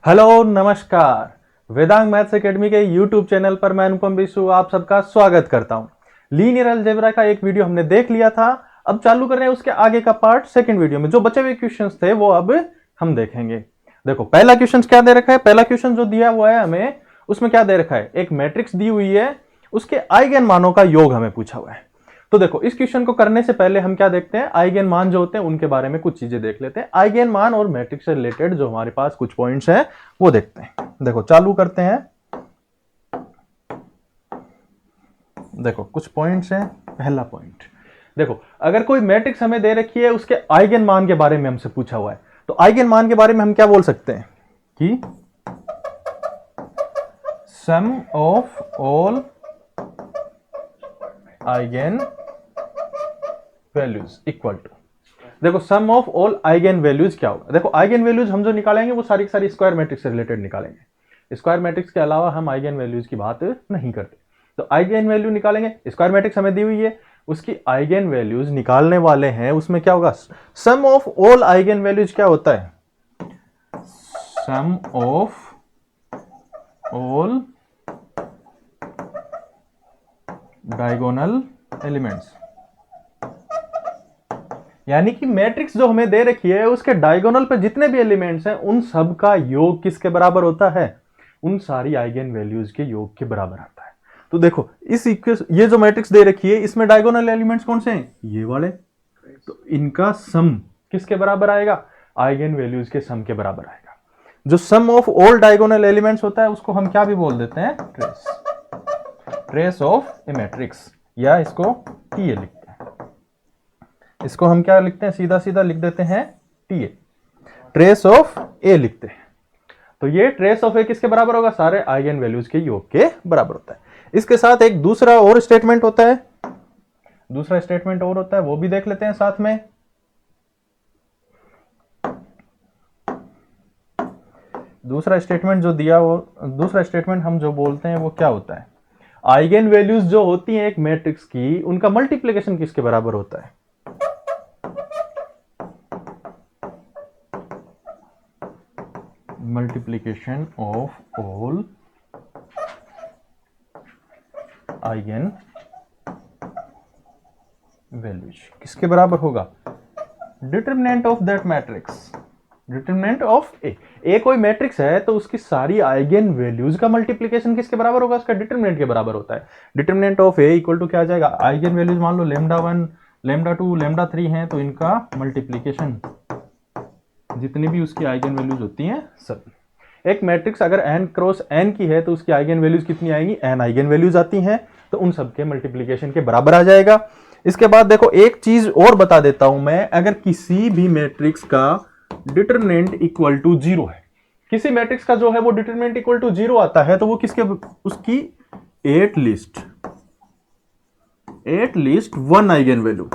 Hello नमस्कार। Vedang maths academy के YouTube channel पर मैं अनुपम विशु आप सबका स्वागत करता हूं। लीनियर अलजेब्रा का एक वीडियो हमने देख लिया था, अब चालू कर रहे हैं उसके आगे का पार्ट सेकंड वीडियो में। जो बचे हुए क्वेश्चंस थे वो अब हम देखेंगे। देखो पहला क्वेश्चन क्या दे रखा है, पहला क्वेश्चन जो दिया हुआ है हमें उसमें क्या दे रखा है, एक मैट्रिक्स दी हुई है, उसके आइगन मानों का योग हमें पूछा हुआ है। तो देखो इस क्वेश्चन को करने से पहले हम क्या देखते हैं, आइगन मान जो होते हैं उनके बारे में कुछ चीजें देख लेते हैं। आइगन मान और मैट्रिक्स से रिलेटेड जो हमारे पास कुछ पॉइंट्स हैं वो देखते हैं। देखो चालू करते हैं। देखो कुछ पॉइंट्स हैं। पहला पॉइंट देखो, अगर कोई मैट्रिक्स हमें दे रखी है उसके आइगन मान के बारे में हमसे पूछा हुआ है, तो आइगन मान के बारे में हम क्या बोल सकते हैं कि sum of all eigen values equal to, देखो sum of all eigen values क्या होगा। देखो आइगन वैल्यूज हम जो निकालेंगे वो सारी की सारी स्क्वायर मैट्रिक्स से रिलेटेड निकालेंगे। स्क्वायर मैट्रिक्स के अलावा हम आइगन वैल्यूज की बात नहीं करते। तो आइगन वैल्यू निकालेंगे, स्क्वायर मैट्रिक्स हमें दी हुई है, उसकी आइगन वैल्यूज निकालने वाले हैं। उसमें क्या होगा, सम ऑफ ऑल आइगन वैल्यूज क्या होता है, सम ऑफ ऑल डायगोनल एलिमेंट्स, यानी कि मैट्रिक्स जो हमें दे रखी है उसके डायगोनल पे जितने भी एलिमेंट्स हैं उन सब का योग किसके बराबर होता है, उन सारी आइगन वैल्यूज के योग के बराबर आता है। तो देखो इस इक्वेशन, ये जो मैट्रिक्स दे रखी है इसमें डायगोनल एलिमेंट्स कौन से हैं, ये वाले। तो इनका सम किसके बराबर आएगा, आइगन वैल्यूज के सम के बराबर आएगा। जो सम ऑफ ऑल डायगोनल एलिमेंट्स होता है उसको हम क्या भी बोल देते हैं, trace, trace of A matrix, या इसको टीए लिखते हैं। इसको हम क्या लिखते हैं, सीधा सीधा लिख देते हैं टीए, ट्रेस ऑफ ए लिखते हैं। तो ये ट्रेस ऑफ ए किसके बराबर होगा, सारे आइगन वैल्यूज के योग के बराबर होता है। इसके साथ एक दूसरा और स्टेटमेंट होता है, दूसरा स्टेटमेंट और होता है, वो भी देख लेते हैं साथ में। दूसरा स्टेटमेंट जो दिया वो, दूसरा स्टेटमेंट हम जो बोलते हैं वो क्या होता है, आइगन वैल्यूज जो होती हैं एक मैट्रिक्स की उनका मल्टीप्लिकेशन किसके बराबर होता है, multiplication of all eigen values किसके बराबर होगा, determinant of that matrix, determinant of A कोई मैट्रिक्स है तो उसकी सारी आइगन वैल्यूज का मल्टीप्लिकेशन किसके बराबर होगा, उसका डिटरमिनेंट के बराबर होता है। Determinant of A equal to क्या आ जाएगा, आइगन वैल्यूज मान लो लैम्डा 1 लैम्डा 2 लैम्डा 3 है, तो इनका मल्टीप्लिकेशन जितनी भी उसकी आइगन वैल्यूज होती हैं सब। एक मैट्रिक्स अगर n क्रॉस n की है तो उसकी आइगन वैल्यूज कितनी आएंगी, n आइगन वैल्यूज आती हैं, तो उन सबके मल्टीप्लिकेशन के बराबर आ जाएगा। इसके बाद देखो एक चीज और बता देता हूं मैं, अगर किसी भी मैट्रिक्स का डिटरमिनेंट इक्वल टू 0 है, किसी मैट्रिक्स का जो है वो डिटरमिनेंट इक्वल टू 0 आता है, तो वो किसके, उसकी at least one eigen value,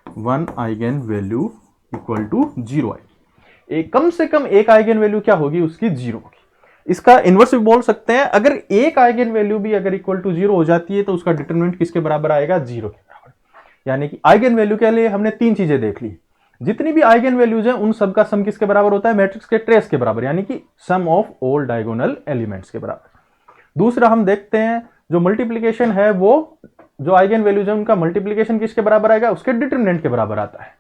one eigen value equal to 0 है। एक कम से कम एक आइगन वैल्यू क्या होगी, उसकी 0 होगी। इसका इनवर्स भी बोल सकते हैं, अगर एक आइगन वैल्यू भी अगर इक्वल टू 0 हो जाती है तो उसका डिटरमिनेंट किसके बराबर आएगा, 0 के बराबर। यानी कि आइगन वैल्यू के लिए हमने तीन चीजें देख ली, जितनी भी आइगन वैल्यूज हैं उन सबका सम किसके बराबर होता है, मैट्रिक्स के ट्रेस के बराबर, यानी कि sum of all diagonal elements के बराबर। दूसरा हम देखते हैं जो मल्टीप्लीकेशन है, वो जो आइगन वैल्यूज है उनका मल्टीप्लीकेशन किसके बराबर आएगा, उसके डिटरमिनेंट के बराबर आता है।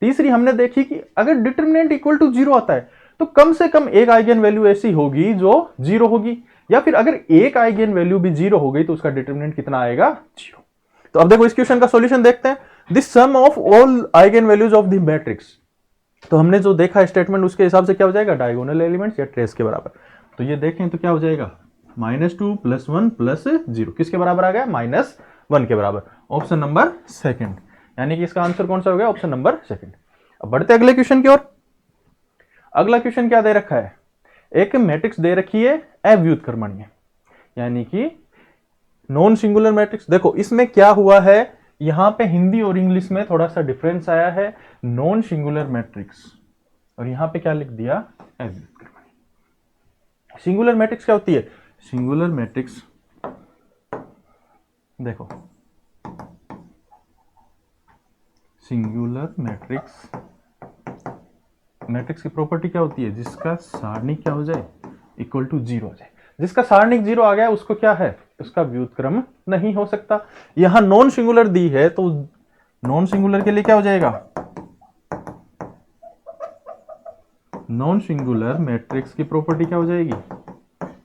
तीसरी हमने देखी कि अगर डिटरमिनेंट इक्वल टू 0 आता है तो कम से कम एक आइगन वैल्यू ऐसी होगी जो 0 होगी, या फिर अगर एक आइगन वैल्यू भी 0 हो गई तो उसका डिटरमिनेंट कितना आएगा, 0। तो अब देखो इस क्वेश्चन का सॉल्यूशन देखते हैं, this sum of all eigen values of the matrix. तो हमने जो देखा स्टेटमेंट उसके हिसाब से क्या हो जाएगा, डायगोनल एलिमेंट्स या ट्रेस के बराबर। तो ये देखें तो क्या हो जाएगा, -2 + 1 + 0 किसके बराबर आ गया, -1 के बराबर। ऑप्शन नंबर सेकंड, यानी कि इसका आंसर कौन सा हो गया, ऑप्शन नंबर सेकंड। अब बढ़ते अगले क्वेश्चन की ओर। अगला क्वेश्चन क्या दे रखा है, एक मैट्रिक्स दे रखी है अव्युत्क्रमणीय, यानी कि नॉन सिंगुलर मैट्रिक्स। देखो इसमें क्या हुआ है, यहां पे हिंदी और इंग्लिश में थोड़ा सा डिफरेंस आया है, नॉन सिंगुलर मैट्रिक्स और यहां पे क्या लिख दिया, अव्युत्क्रमणीय। सिंगुलर मैट्रिक्स क्या होती है, सिंगुलर मैट्रिक्स देखो, सिंगुलर मैट्रिक्स मैट्रिक्स की प्रॉपर्टी क्या होती है, जिसका सारणिक क्या हो जाए, इक्वल टू 0 हो जाए। जिसका सारणिक 0 आ गया उसको क्या है, उसका व्युत्क्रम नहीं हो सकता। यहां नॉन सिंगुलर दी है तो नॉन सिंगुलर के लिए क्या हो जाएगा, नॉन सिंगुलर मैट्रिक्स की प्रॉपर्टी क्या हो जाएगी,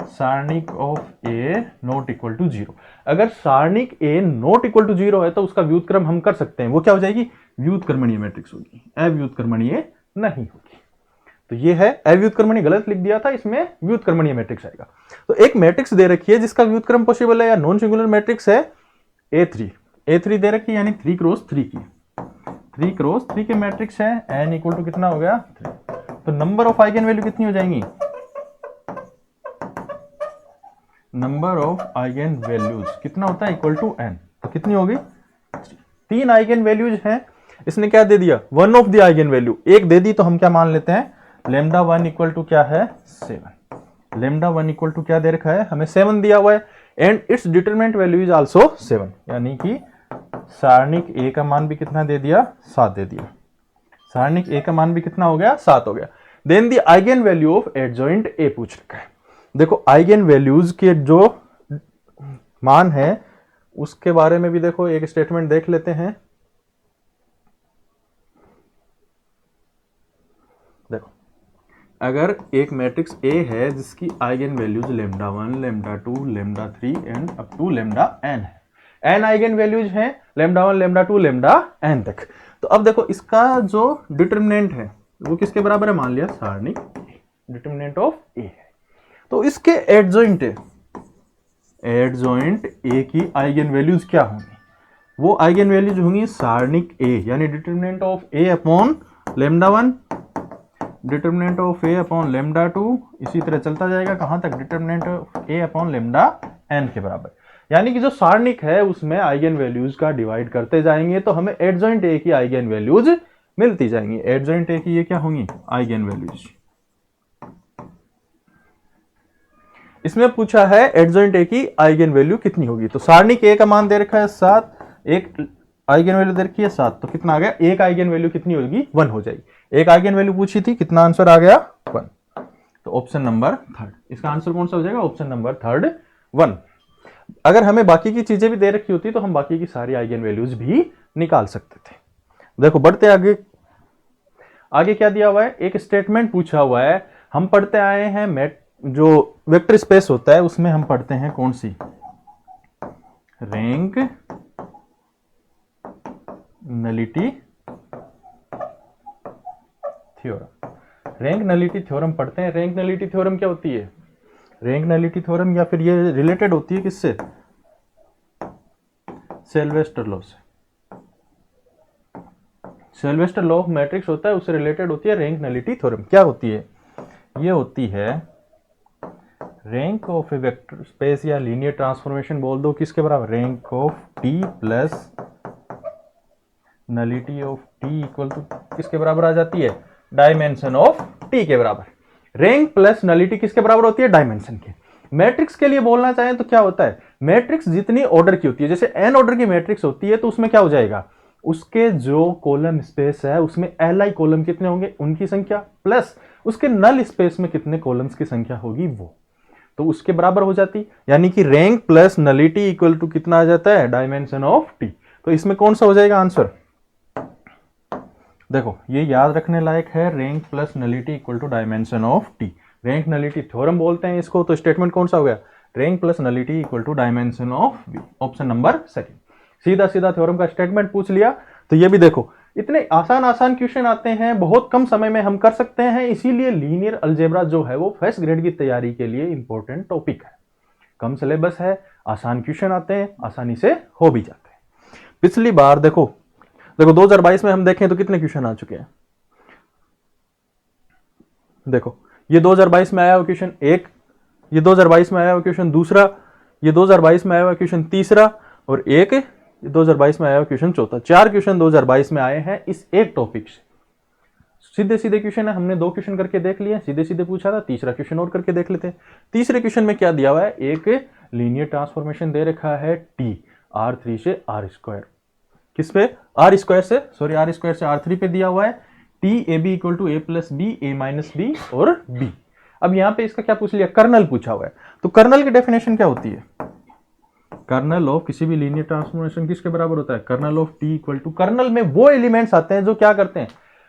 सारणिक of A not equal to 0। अगर सारणिक ए नॉट इक्वल टू 0 है तो उसका व्युत्क्रम हम कर सकते हैं, वो क्या हो जाएगी, व्युत्क्रमणीय मैट्रिक्स होगी, अव्युत्क्रमणीय नहीं होगी। तो ये है अव्युत्क्रमणीय, गलत लिख दिया था, इसमें व्युत्क्रमणीय मैट्रिक्स आएगा। तो एक मैट्रिक्स दे रखी है जिसका व्युत्क्रम पॉसिबल है या नॉन सिंगुलर मैट्रिक्स है A3 दे रखी है, यानी 3 क्रॉस 3 की, 3 क्रॉस 3 के मैट्रिक्स है, n इक्वल टू कितना हो गया 3। तो नंबर ऑफ आइगन वैल्यू कितनी हो जाएंगी, नंबर ऑफ आइगन वैल्यूज कितना होता है, इक्वल टू n। तो कितनी होगी, 3 आइगन वैल्यूज हैं। इसने क्या दे दिया, one of the eigen value एक दे दी, तो हम क्या मान लेते हैं, लेमडा 1 इक्वल टू क्या है 7। लेमडा 1 इक्वल टू क्या दे रखा है, हमें 7 दिया हुआ है, and it's determinant value is also 7, यानी कि सारणिक ए का मान भी कितना दे दिया, 7 दे दिया। सारणिक ए का मान भी कितना हो गया, 7 हो गया। Then the eigen value of adjoint A पूछ रखा है। देखो आइगन वैल्यूज के जो मान है उसके बारे में भी देखो एक स्टेटमेंट देख लेते हैं। देखो अगर एक मैट्रिक्स A है जिसकी eigen values lambda 1, lambda 2, lambda 3 and up to lambda n है, n आइगन वैल्यूज हैं लेमडा 1, लेमडा 2, लेमडा n तक। तो अब देखो इसका जो डिटरमिनेंट है वो किसके बराबर है, मान लिया सारणिक डिटरमिनेंट ऑफ A है। तो इसके एडजॉइंट A की आइगन वैल्यूज क्या होंगी, वो आइगन वैल्यूज होंगी सारणिक A, यानी determinant of A upon lambda 1, determinant of A upon lambda 2, इसी तरह चलता जाएगा कहां तक, determinant of A upon lambda n के बराबर। यानी कि जो सारणिक है उसमें आइगन वैल्यूज का डिवाइड करते जाएंगे तो हमें एडजॉइंट A की आइगन वैल्यूज मिलती जाएंगी। एडजॉइंट A की ये क्या होंगी, आइगन वैल्यूज। इसमें पूछा है एडजॉइंट A की आइगन वैल्यू कितनी होगी, तो सारणिक A का मान दे रखा है 7, एक आइगन वैल्यू दे रखी है 7, तो कितना आ गया, एक आइगन वैल्यू कितनी होगी, 1 हो जाएगी। एक आइगन वैल्यू पूछी थी, कितना आंसर आ गया 1। तो ऑप्शन नंबर 3, इसका आंसर कौन सा हो जाएगा, ऑप्शन नंबर 3 1। अगर हमें बाकी की चीजें भी दे रखी होती तो हम बाकी की सारी आइगन वैल्यूज भी निकाल सकते थे। देखो बढ़ते आगे, आगे क्या दिया हुआ है, एक स्टेटमेंट पूछा हुआ है। हम पढ़ते आए हैं जो वेक्टर स्पेस होता है उसमें हम पढ़ते हैं कौन सी, rank nullity theorem. Rank nullity theorem पढ़ते हैं। रैंक नलिटी थ्योरम क्या होती है, रैंक नलिटी थ्योरम या फिर ये रिलेटेड होती है किससे, सेल्वेस्टर लॉ से। सेल्वेस्टर लॉ ऑफ मैट्रिक्स होता है, उससे रिलेटेड होती है रैंक नलिटी थ्योरम। क्या होती है, ये होती है rank of a vector space या लीनियर ट्रांसफॉर्मेशन बोल दो किसके बराबर, rank of T plus nullity of T equal to किसके बराबर आ जाती है, डायमेंशन ऑफ टी के बराबर। रैंक प्लस नलिटी किसके बराबर होती है, डायमेंशन के। मैट्रिक्स के लिए बोलना चाहें तो क्या होता है, मैट्रिक्स जितनी ऑर्डर की होती है, जैसे एन ऑर्डर की मैट्रिक्स होती है तो उसमें क्या हो जाएगा, उसके जो कॉलम स्पेस है उसमें Li कॉलम कितने होंगे, उनकी संख्या, प्लस उसके नल स्पेस में कितने कॉलम्स की संख्या होगी वो, तो उसके बराबर हो जाती। यानी कि rank plus nullity equal to कितना आ जाता है, डायमेंशन ऑफ टी। तो इसमें कौन सा हो जाएगा आंसर, देखो ये याद रखने लायक है, rank plus nullity equal to dimension of T. Rank nullity theorem बोलते हैं इसको। तो स्टेटमेंट कौन सा हो गया, rank plus nullity equal to dimension of V, option number 2। सीधा सीधा थ्योरम का स्टेटमेंट पूछ लिया। तो ये भी देखो इतने आसान आसान क्वेश्चन आते हैं, बहुत कम समय में हम कर सकते हैं, इसीलिए लीनियर अलजेब्रा जो है वो फर्स्ट ग्रेड की तैयारी के लिए इंपॉर्टेंट टॉपिक है। कम सिलेबस है, आसान क्वेश्चन आते हैं, आसानी से हो भी जाते हैं। पिछली बार देखो 2022 में हम देखें तो कितने क्वेश्चन आ चुके हैं, देखो ये 2022 में आया हुआ क्वेश्चन एक, ये 2022 में आया हुआ क्वेश्चन दूसरा, ये 2022 में आया हुआ क्वेश्चन तीसरा, और एक 2022 में आया हुआ क्वेश्चन चौथा। 4 क्वेश्चन 2022 में आए हैं इस एक टॉपिक से। सीधे सीधे क्वेश्चन है, हमने 2 क्वेश्चन करके देख लिए, सीधे सीधे पूछा था, तीसरा क्वेश्चन और करके देख लेते हैं। तीसरे क्वेश्चन में क्या दिया हुआ है, एक लीनियर ट्रांसफॉर्मेशन दे रखा है टी R3 से R2, किस पे, R2 से R3 पे दिया हुआ है T A B equal to A plus B, A minus B और बी। अब यहां पे इसका क्या पूछ लिया, कर्नल पूछा हुआ है। तो कर्नल की डेफिनेशन क्या होती है, कर्नल ऑफ किसी भी लीनियर ट्रांसफॉर्मेशन किसके बराबर होता है, kernel of T equal to, kernel में वो एलिमेंट्स आते हैं जो क्या करते हैं,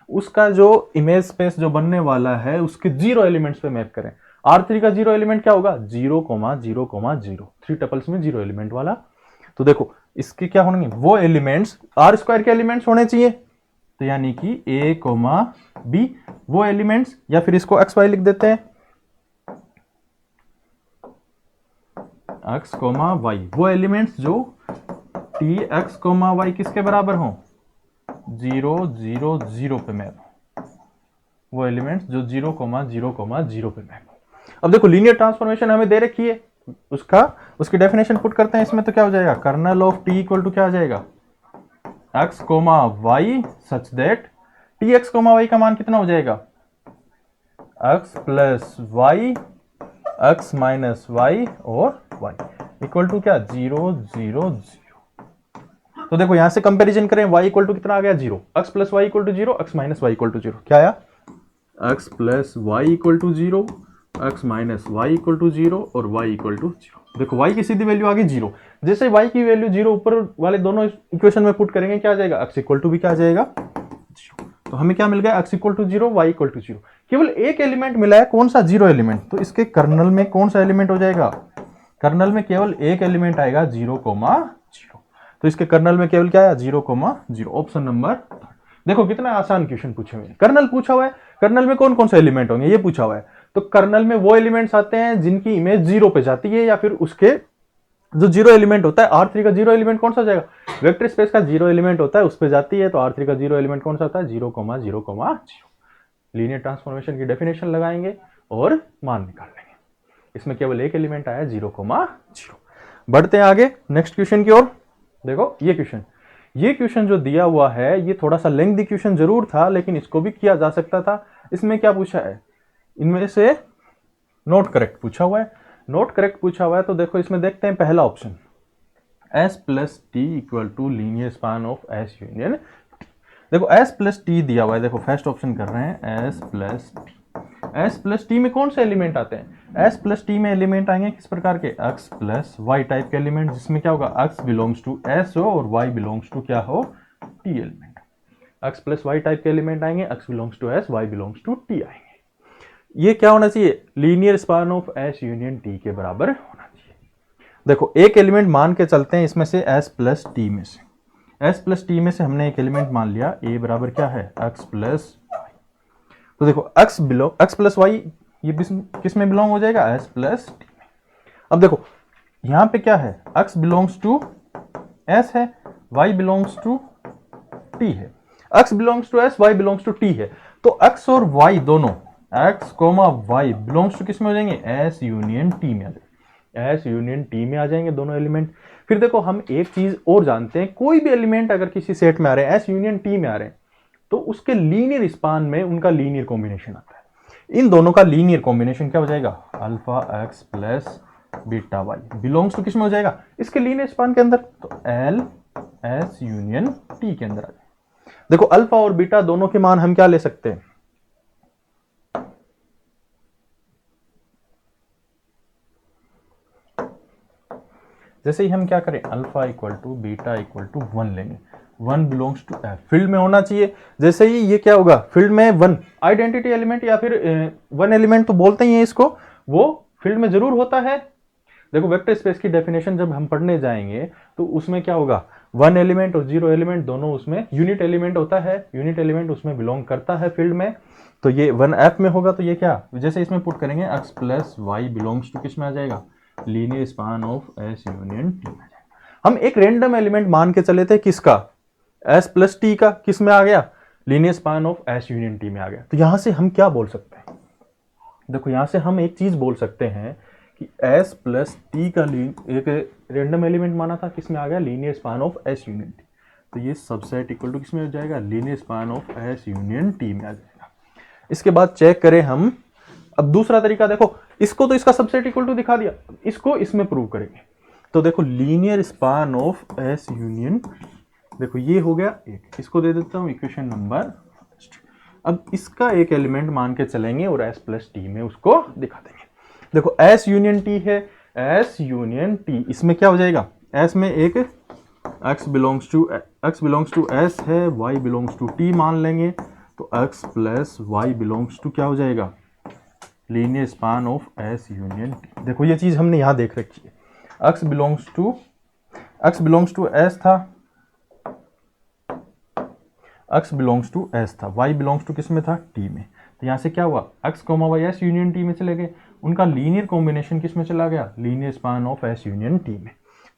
उसका जो इमेज स्पेस जो बनने वाला है उसके जीरो एलिमेंट्स पे मैप करें। R3 का जीरो एलिमेंट क्या होगा, 0,0,0, 3 टपल्स में जीरो एलिमेंट वाला। तो देखो इसके क्या होंगे, वो एलिमेंट्स R स्क्वायर के एलिमेंट्स होने चाहिए, तो यानी कि A, B वो एलिमेंट्स, या फिर इसको XY लिख देते हैं, x, y वो एलिमेंट्स जो T x, y किसके बराबर हो, 0, 0, 0 पे मैप हो, वो एलिमेंट्स जो 0,0,0 पे मैप हो। अब देखो लीनियर ट्रांसफॉर्मेशन हमें दे रखी है, उसकी डेफिनेशन पुट करते हैं इसमें, तो क्या हो जाएगा, kernel of T equal to क्या आ जाएगा, x, y such that T X, y का मान कितना हो जाएगा, x plus y, x minus y और y इक्वल टू क्या, 0, 0, 0। तो देखो यहां से कंपैरिजन करें, y इक्वल टू कितना आ गया, 0, x plus y equal to 0, x minus y equal to 0, क्या आया, x plus y equal to 0, x minus y equal to 0 और y इक्वल टू 0। देखो y की सीधी वैल्यू आ गई 0, जैसे y की वैल्यू 0 ऊपर वाले दोनों इक्वेशन में पुट करेंगे क्या आ जाएगा, x इक्वल टू भी क्या आ जाएगा 0। तो हमें क्या मिल गया, x equal to 0, y equal to 0। केवल एक एलिमेंट मिला है, कौन सा, जीरो एलिमेंट। तो इसके कर्नल में कौन सा एलिमेंट हो जाएगा, कर्नल में केवल एक एलिमेंट आएगा 0,0। तो इसके कर्नल में केवल क्या आया, 0,0। Option number. देखो कितना आसान क्वेश्चन पूछे हुए हैं, कर्नल पूछा हुआ है, कर्नल में कौन कौन से एलिमेंट होंगे ये पूछा हुआ है। तो कर्नल में वो एलिमेंट्स आते हैं जिनकी इमेज 0 पे जाती है, या फिर उसके जो जीरो एलिमेंट होता है, R3 का जीरो एलिमेंट कौन सा जाएगा, वेक्टर स्पेस का जीरो एलिमेंट होता है उस पे जाती है, तो R3 का जीरो एलिमेंट कौन सा होता है, 0,0,0। लीनियर ट्रांसफॉर्मेशन की डेफिनेशन लगाएंगे और मान निकाल लेंगे। इसमें केवल एक एलिमेंट आया 0,0। बढ़ते हैं आगे नेक्स्ट क्वेश्चन की ओर। देखो ये क्वेश्चन जो दिया हुआ है ये थोड़ा सा लेंथी क्वेश्चन जरूर था, लेकिन इसको भी किया जा सकता था। इसमें क्या पूछा है, इनमें से नोट करेक्ट पूछा हुआ है, नोट करेक्ट पूछा हुआ है। तो देखो इसमें देखते हैं पहला option, S plus T equal to linear span of S union. देखो S प्लस टी दिया हुआ है, देखो फर्स्ट ऑप्शन कर रहे हैं S plus T. S plus T में कौन से एलिमेंट आते हैं, S प्लस टी में एलिमेंट आएंगे किस प्रकार के, x प्लस वाई टाइप के एलिमेंट, जिसमें क्या होगा x बिलोंग्स टू S हो और y बिलोंग्स टू क्या हो, t element. x plus y type के एलिमेंट आएंगे, x belongs to S, y belongs to t आएंगे। ये क्या होना चाहिए, linear span of S union t के बराबर होना चाहिए। देखो एक एलिमेंट मान के चलते हैं इसमें से S प्लस टी में से, S प्लस टी में से हमने एक एलिमेंट मान लिया a बराबर क्या है, x प्लस वाई। तो देखो x प्लस वाई ये किस में बिलोंग हो जाएगा, S प्लस टी में। अब देखो यहां पे क्या है, x बिलोंग्स टू S है, y बिलोंग्स टू t है, x belongs to S, y belongs to t है। तो x और y दोनों, x, y बिलोंग्स टू किस में हो जाएंगे, S यूनियन t में आ जाएंगे, S यूनियन t में आ जाएंगे दोनों एलिमेंट। फिर देखो हम एक चीज और जानते हैं, कोई भी एलिमेंट अगर किसी सेट में आ रहे हैं, S यूनियन t में आ रहे हैं, तो उसके लीनियर स्पान में उनका लीनियर कॉम्बिनेशन आता है। इन दोनों का लीनियर कॉम्बिनेशन क्या हो जाएगा, alpha x plus beta y belongs to किस में हो जाएगा, इसके लीनियर स्पान के अंदर, तो L S यूनियन t के अंदर आ जाएगा। देखो अल्फा और बीटा दोनों के मान हम क्या ले सकते हैं, जैसे ही हम क्या करें, alpha equal to beta equal to 1 लेंगे, 1 बिलोंग्स टू एफ, फील्ड में होना चाहिए। जैसे ही ये क्या होगा, फील्ड में 1 आइडेंटिटी एलिमेंट या फिर 1 एलिमेंट तो बोलते ही है इसको, वो फील्ड में जरूर होता है। देखो वेक्टर स्पेस की डेफिनेशन जब हम पढ़ने जाएंगे तो उसमें क्या होगा, 1 एलिमेंट और 0 एलिमेंट दोनों उसमें यूनिट एलिमेंट होता है, यूनिट एलिमेंट उसमें बिलोंग करता है फील्ड में। तो ये 1F में होगा, तो ये क्या, जैसे इसमें पुट करेंगे x plus y belongs to किस में आ जाएगा, linear span of S union t में जाएगा। हम एक रैंडम एलिमेंट मान के चले थे किसका, S प्लस टी का, किस में आ गया, linear span of S union t में आ गया। तो यहां से हम क्या बोल सकते हैं, देखो यहां से हम एक चीज बोल सकते हैं कि S प्लस टी का एक रैंडम एलिमेंट माना था, किस में आ गया, linear span of S union t। तो ये सबसेट इक्वल टू किस में हो जाएगा, linear span of S union t में आ जाएगा। इसके बाद चेक करें हम, अब दूसरा तरीका देखो, इसको तो इसका सबसेट इक्वल टू दिखा दिया, इसको इसमें प्रूव करेंगे। तो देखो linear span of S union, देखो ये हो गया एक, इसको दे देता हूं इक्वेशन नंबर फर्स्ट। अब इसका एक एलिमेंट मान के चलेंगे और एस प्लस टी में उसको दिखा देंगे। देखो एस यूनियन टी है, एस यूनियन टी, इसमें क्या हो जाएगा, एस में एक x बिलोंग्स टू एस है, y बिलोंग्स टू टी मान लेंगे, तो x plus y belongs to क्या हो जाएगा, linear span of S union T. देखो ये चीज हमने यहां देख रखी है, x बिलोंग्स टू एस था, x बिलोंग्स टू एस था, y बिलोंग्स टू किस में था, t में। तो यहां से क्या हुआ, x comma y S union T में चले गए, उनका लीनियर कॉम्बिनेशन किस में चला गया, linear span of S union T में।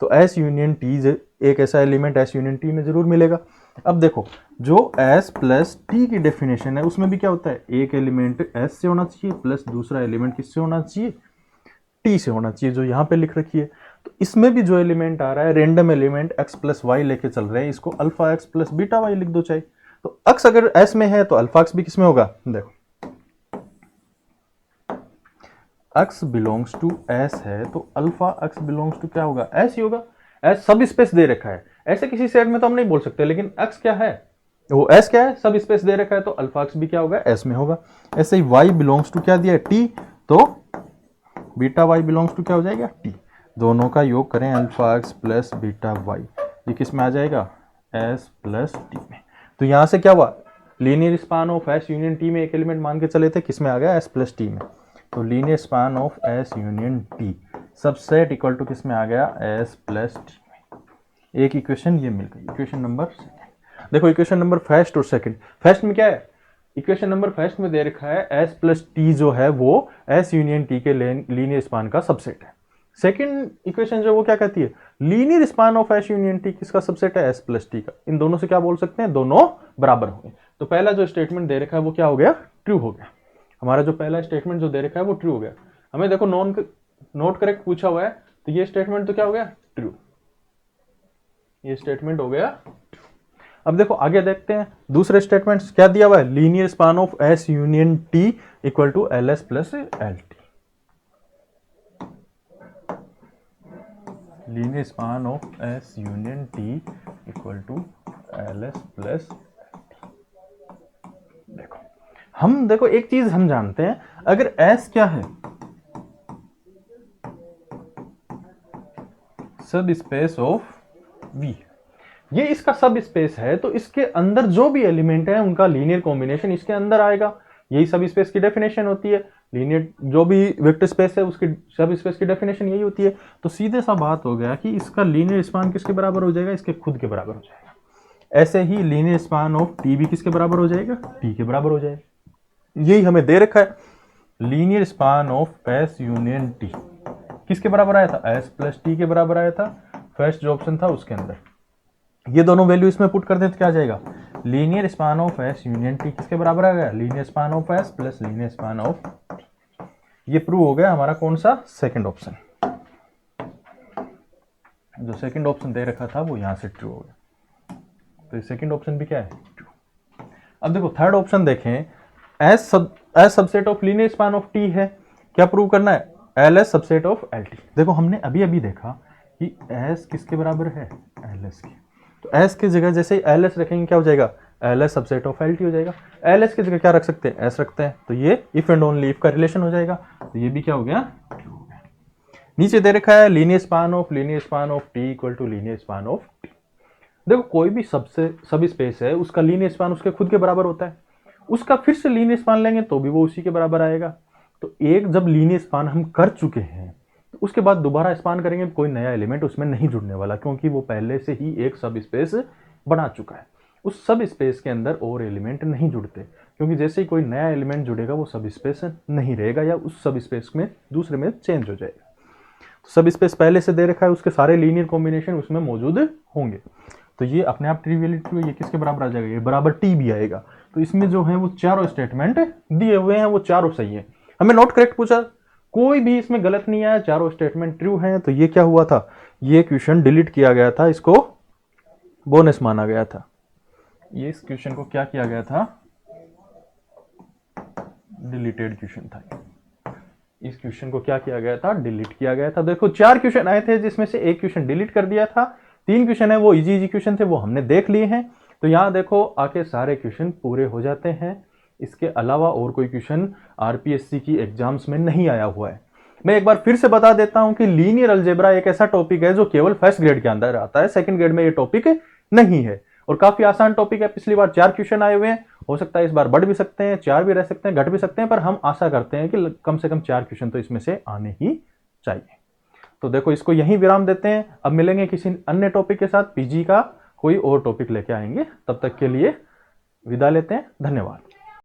तो एस यूनियन टी एक ऐसा एलिमेंट एस यूनियन टी में जरूर मिलेगा। अब देखो जो एस प्लस टी की डेफिनेशन है उसमें भी क्या होता है, एक एलिमेंट एस से होना चाहिए प्लस दूसरा एलिमेंट किससे होना चाहिए, टी से होना चाहिए, जो यहाँ पे लिख रखी है। तो इसमें भी जो एलिमेंट आ रहा है random element x plus y लेके चल रहे हैं, इसको alpha x plus beta y लिख दो चाहे। तो एक्स अगर एस में है तो अल्फा एक्स भी किसमें होगा, देखो एक्स बिलोंग्स टू एस है तो अल्फा एक्स बिलोंग्स टू क्या होगा, एस ही होगा। एस सब स्पेस दे रखा है, ऐसे किसी सेट में तो हम नहीं बोल सकते, लेकिन एक्स क्या है, वो एस क्या है, सब स्पेस दे रखा है, तो अल्फा एक्स भी क्या होगा, एस में होगा। ऐसे ही वाई बिलोंग्स टू क्या दिया है, टी, तो बीटा वाई बिलोंग्स टू क्या हो जाएगा, टी। दोनों का योग करें alpha x plus beta y, ये किस में आ जाएगा, एस प्लस टी में। तो यहां से क्या हुआ, linear span of S union T में एक एलिमेंट मान के चले थे, किस में आ गया, एस प्लस टी में। तो linear span of S union T subset equal to किस में आ गया, एस प्लस टी में। एक इक्वेशन ये मिल गई, इक्वेशन नंबर सेकंड। देखो इक्वेशन नंबर फर्स्ट और सेकंड, फर्स्ट में क्या है, इक्वेशन नंबर फर्स्ट में दे रखा है एस प्लस टी जो है वो एस यूनियन टी के लीनियर स्पान का सबसेट है। सेकंड इक्वेशन जो वो क्या कहती है, linear span of S union T किसका सबसेट है, एस प्लस टी का। इन दोनों से क्या बोल सकते हैं, दोनों बराबर होंगे। तो पहला जो स्टेटमेंट दे रखा है वो क्या हो गया, ट्रू हो गया। हमारा जो पहला स्टेटमेंट जो दे रखा है वो ट्रू हो गया। हमें देखो नॉट करेक्ट पूछा हुआ है, तो ये स्टेटमेंट तो क्या हो गया, ट्रू, ये स्टेटमेंट हो गया ट्रू। अब देखो आगे देखते हैं दूसरे स्टेटमेंट क्या दिया हुआ है, linear span of S union T equal to L S plus L T. Linear span of S union T equal to L S plus. देखो हम देखो एक चीज हम जानते हैं, अगर S क्या है, सब स्पेस ऑफ V, ये इसका सब स्पेस है, तो इसके अंदर जो भी एलिमेंट है उनका लीनियर कॉम्बिनेशन इसके अंदर आएगा। यही सब स्पेस की डेफिनेशन होती है, लीनियर जो भी वेक्टर स्पेस है उसकी सब स्पेस की डेफिनेशन यही होती है। तो सीधे सा बात हो गया कि इसका लीनियर स्पान किसके बराबर हो जाएगा, इसके खुद के बराबर हो जाएगा। ऐसे ही लीनियर स्पान ऑफ T भी किसके बराबर हो जाएगा, T के बराबर हो जाएगा। यही हमें दे रखा है, linear span of S union T किसके बराबर आया था, एस प्लस टी के बराबर आया था, फर्स्ट जो ऑप्शन था उसके अंदर। ये दोनों वैल्यू इसमें पुट कर दें तो क्या आ जाएगा, linear span of S union T किसके बराबर आ गया, linear span of S plus linear span of T. ये प्रूव हो गया हमारा कौन सा, सेकंड ऑप्शन। जो सेकंड ऑप्शन दे रखा था वो यहां से ट्रू हो गया, तो ये सेकंड ऑप्शन भी क्या है, ट्रू। अब देखो थर्ड ऑप्शन देखें, S subset of linear span of T है, क्या प्रूव करना है, L S subset of L T. देखो हमने अभी अभी देखा कि एस किसके बराबर है, एल एस के, तो एस की जगह जैसे ही एल एस रखेंगे क्या हो जाएगा, L S subset of L T हो जाएगा। एल एस की जगह क्या रख सकते हैं, एस रखते हैं, तो ये इफ एंड ओनली इफ का रिलेशन हो जाएगा, तो ये भी क्या हो गया, ट्रू हो गया। नीचे दे रखा है linear span of T equal to linear span of T. देखो कोई भी सब स्पेस है उसका लीनियर स्पान उसके खुद के बराबर होता है, उसका फिर से लीनियर स्पान लेंगे तो भी वो उसी के बराबर आएगा। तो एक जब लीनियर स्पान हम कर चुके हैं तो उसके बाद दोबारा स्पान करेंगे, कोई नया एलिमेंट उसमें नहीं जुड़ने वाला, क्योंकि वो पहले से ही एक सब स्पेस बना चुका है। उस सब स्पेस के अंदर और एलिमेंट नहीं जुड़ते, क्योंकि जैसे ही कोई नया एलिमेंट जुड़ेगा वो सब स्पेस नहीं रहेगा या उस सब स्पेस में दूसरे में चेंज हो जाएगा। तो सब स्पेस पहले से दे रखा है, उसके सारे लीनियर कॉम्बिनेशन उसमें मौजूद होंगे, तो ये अपने आप ट्रिवियलिटी है, ये किसके बराबर आ जाएगा, ये बराबर टी भी आएगा। तो इसमें जो है वो चारों स्टेटमेंट दिए हुए हैं वो चारों सही है। हमें नॉट करेक्ट पूछा, कोई भी इसमें गलत नहीं आया, चारों स्टेटमेंट ट्रू हैं। तो ये क्या हुआ था, ये क्वेश्चन डिलीट किया गया था, इसको बोनस माना गया था। ये इस क्वेश्चन को क्या किया गया था, डिलीटेड क्वेश्चन था। इस क्वेश्चन को क्या किया गया था, डिलीट किया गया था। देखो 4 क्वेश्चन आए थे जिसमें से एक क्वेश्चन डिलीट कर दिया था, 3 क्वेश्चन है वो इजी क्वेश्चन थे, वो हमने देख लिए हैं। तो यहां देखो आके सारे क्वेश्चन पूरे हो जाते हैं। इसके अलावा और कोई क्वेश्चन आरपीएससी की एग्जाम्स में नहीं आया हुआ है। मैं एक बार फिर से बता देता हूं कि लीनियर अलजेब्रा एक ऐसा टॉपिक है जो केवल फर्स्ट ग्रेड के अंदर आता है, सेकंड ग्रेड में ये टॉपिक नहीं है और काफी आसान टॉपिक है। पिछली बार 4 क्वेश्चन आए हुए हैं, हो सकता है इस बार बढ़ भी सकते हैं, 4 भी रह सकते हैं, घट भी सकते हैं, पर हम आशा करते हैं कि कम से कम 4 क्वेश्चन तो इसमें से आने ही चाहिए। तो देखो इसको यहीं विराम देते हैं, अब मिलेंगे किसी अन्य टॉपिक के साथ, पीजी का कोई और टॉपिक लेके आएंगे। तब तक के लिए विदा लेते हैं, धन्यवाद।